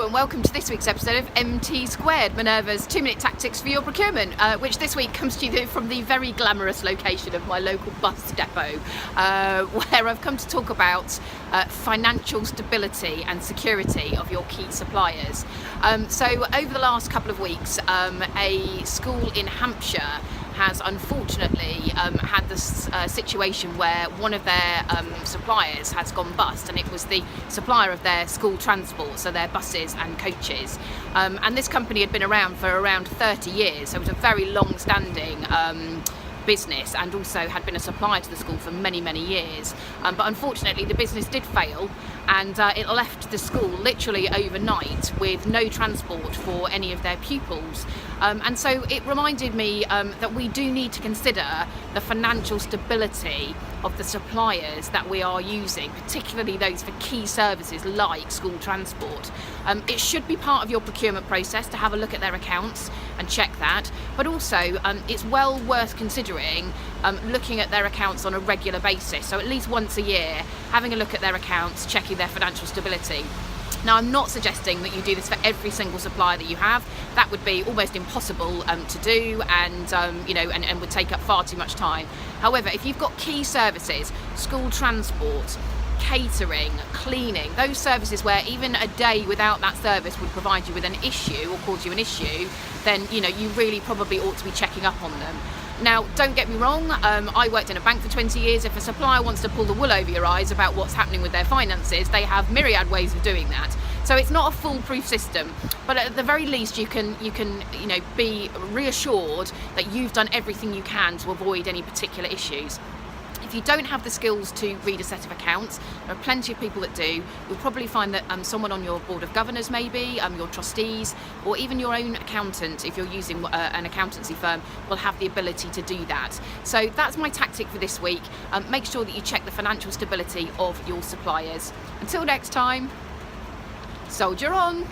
Hello and welcome to this week's episode of MT2, Minerva's 2-minute tactics for your procurement, which this week comes to you from the very glamorous location of my local bus depot, where I've come to talk about financial stability and security of your key suppliers. So over the last couple of weeks, a school in Hampshire has unfortunately had this situation where one of their suppliers has gone bust, and it was the supplier of their school transport, so their buses and coaches. And this company had been around for around 30 years, so it was a very long-standing business, and also had been a supplier to the school for many years. But unfortunately the business did fail, and it left the school literally overnight with no transport for any of their pupils. And so it reminded me that we do need to consider the financial stability of the suppliers that we are using, particularly those for key services like school transport. It should be part of your procurement process to have a look at their accounts and check that, but also it's well worth considering looking at their accounts on a regular basis, so at least once a year, having a look at their accounts, checking their financial stability. Now, I'm not suggesting that you do this for every single supplier that you have. That would be almost impossible to do, and and would take up far too much time. However, if you've got key services, school transport, catering, cleaning, those services where even a day without that service would provide you with an issue or cause you an issue, then you really probably ought to be checking up on them. Now, don't get me wrong, I worked in a bank for 20 years. If a supplier wants to pull the wool over your eyes about what's happening with their finances, they have myriad ways of doing that. So it's not a foolproof system, but at the very least you can be reassured that you've done everything you can to avoid any particular issues. If you don't have the skills to read a set of accounts, there are plenty of people that do. You'll probably find that someone on your board of governors, maybe your trustees, or even your own accountant, if you're using an accountancy firm, will have the ability to do that. So that's my tactic for this week. Make sure that you check the financial stability of your suppliers. Until next time, soldier on.